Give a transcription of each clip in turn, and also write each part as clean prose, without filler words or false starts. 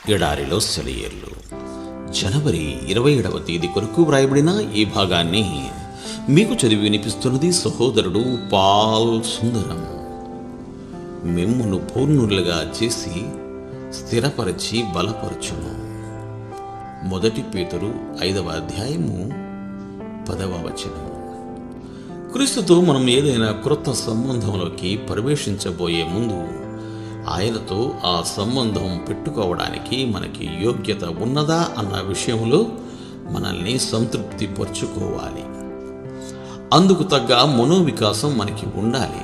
ఎడారిలో సెలయేర్లు జనవరి 27వ తేదీ కొరకు వ్రాయబడిన ఈ భాగాన్ని మీకు చదివి వినిపిస్తున్నది సహోదరుడు పాల్ సుందరం. మిమ్మును పూర్ణులుగా చేసి స్థిరపరచి బలపరచును. 1 పేతురు 5వ అధ్యాయము 10వ వచనం. క్రీస్తుతో మనం ఏదైనా క్రొత్త సంబంధంలోకి ప్రవేశించబోయే ముందు ఆయనతో ఆ సంబంధం పెట్టుకోవడానికి మనకి యోగ్యత ఉన్నదా అన్న విషయంలో మనల్ని సంతృప్తి పరుచుకోవాలి. అందుకు తగ్గ మనోవికాసం మనకి ఉండాలి.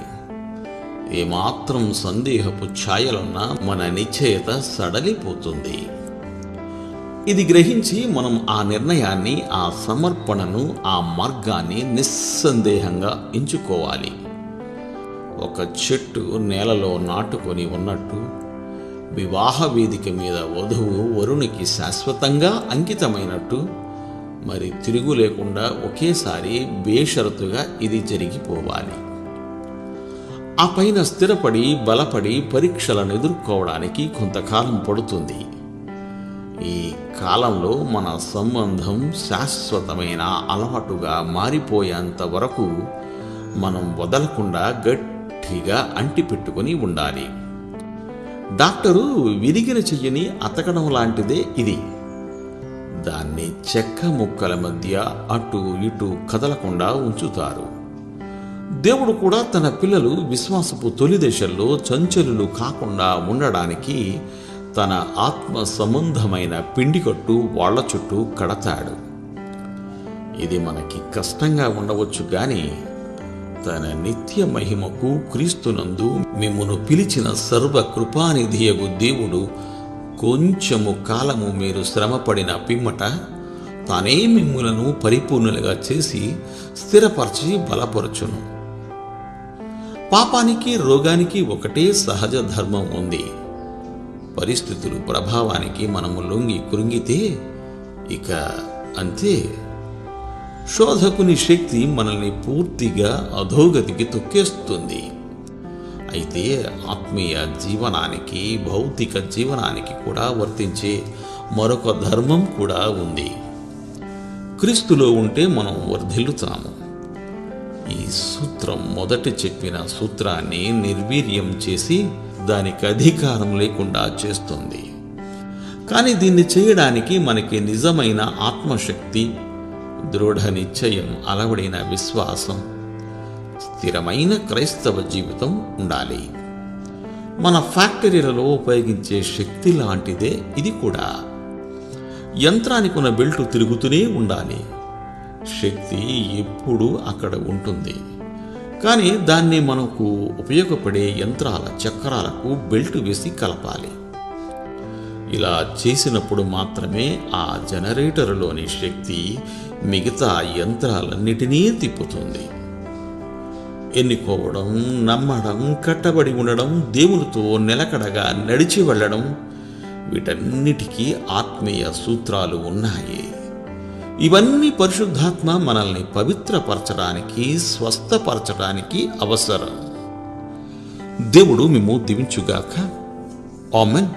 ఏమాత్రం సందేహపు ఛాయలున్నా మన నిశ్చయత సడలిపోతుంది. ఇది గ్రహించి మనం ఆ నిర్ణయాన్ని, ఆ సమర్పణను, ఆ మార్గాన్ని నిస్సందేహంగా ఎంచుకోవాలి. ఒక చెట్టు నేలలో నాటుకొని ఉన్నట్టు వివాహ వేదిక మీద వధువు వరునికి శాశ్వతంగా అంకితమైనట్టు మరి తిరుగు లేకుండా ఒకేసారి బేషరతుగా ఇది జరిగిపోవాలి. ఆ పైన స్థిరపడి బలపడి పరీక్షలను ఎదుర్కోవడానికి కొంతకాలం పడుతుంది. ఈ కాలంలో మన సంబంధం శాశ్వతమైన అలవాటుగా మారిపోయేంత వరకు మనం వదలకుండా గట్టిగా అంటిపెట్టుకుని ఉండాలి. డాక్టరు విరిగిన చెయ్యిని అతకడం లాంటిదే ఇది. దాన్ని చెక్క ముక్కల మధ్య అటు ఇటు కదలకుండా ఉంచుతారు. దేవుడు కూడా తన పిల్లలు విశ్వాసపు తొలి దశల్లో చంచలులు కాకుండా ఉండడానికి తన ఆత్మ సంబంధమైన పిండికట్టు వాళ్ల చుట్టూ కడతాడు. ఇది మనకి కష్టంగా ఉండవచ్చు గాని తన నిత్య మహిమకు క్రీస్తునందు మిమ్మును పిలిచిన సర్వ కృపానిధియగు దేవుడు కొంచెము కాలము మీరు శ్రమపడిన పిమ్మట తానే మిమ్ములను పరిపూర్ణులుగా చేసి స్థిరపరిచి బలపరచును. పాపానికి రోగానికి ఒకటే సహజ ధర్మం ఉంది. పరిస్థితులు ప్రభావానికి మనము లొంగి కృంగితే ఇక అంతే. శోధకుని శక్తి మనల్ని పూర్తిగా అధోగతికి తొక్కేస్తుంది. అయితే ఆత్మీయ జీవనానికి, భౌతిక జీవనానికి కూడా వర్తించే మరొక ధర్మం కూడా ఉంది. క్రీస్తులో ఉంటే మనం వర్ధిల్లుతాము. ఈ సూత్రం మొదట చెప్పిన సూత్రాన్ని నిర్వీర్యం చేసి దానికి అధికారం లేకుండా చేస్తుంది. కానీ దీన్ని చేయడానికి మనకి నిజమైన ఆత్మశక్తి, దృఢ నిశ్చయం, అలవడిన విశ్వాసం, స్థిరమైన క్రైస్తవ జీవితం ఉండాలి. మన ఫ్యాక్టరీలలో ఉపయోగించే శక్తి లాంటిదే ఇది కూడా. యంత్రానికి ఉన్న బెల్టు తిరుగుతూనే ఉండాలి. శక్తి ఎప్పుడూ అక్కడ ఉంటుంది. కానీ దాన్ని మనకు ఉపయోగపడే యంత్రాల చక్రాలకు బెల్టు వేసి కలపాలి. ఇలా చేసినప్పుడు మాత్రమే ఆ జనరేటర్లోని శక్తి మిగతా యంత్రాలన్నిటినీ తిప్పుతుంది. ఎన్నుకోవడం, నమ్మడం, కట్టబడి ఉండడం, దేవునితో నిలకడగా నడిచి వెళ్ళడం, వీటన్నిటికీ ఆత్మీయ సూత్రాలు ఉన్నాయి. ఇవన్నీ పరిశుద్ధాత్మ మనల్ని పవిత్రపరచడానికి, స్వస్థపరచడానికి అవసరం. దేవుడు మిమ్ము దీవించుగాక. ఆమెన్.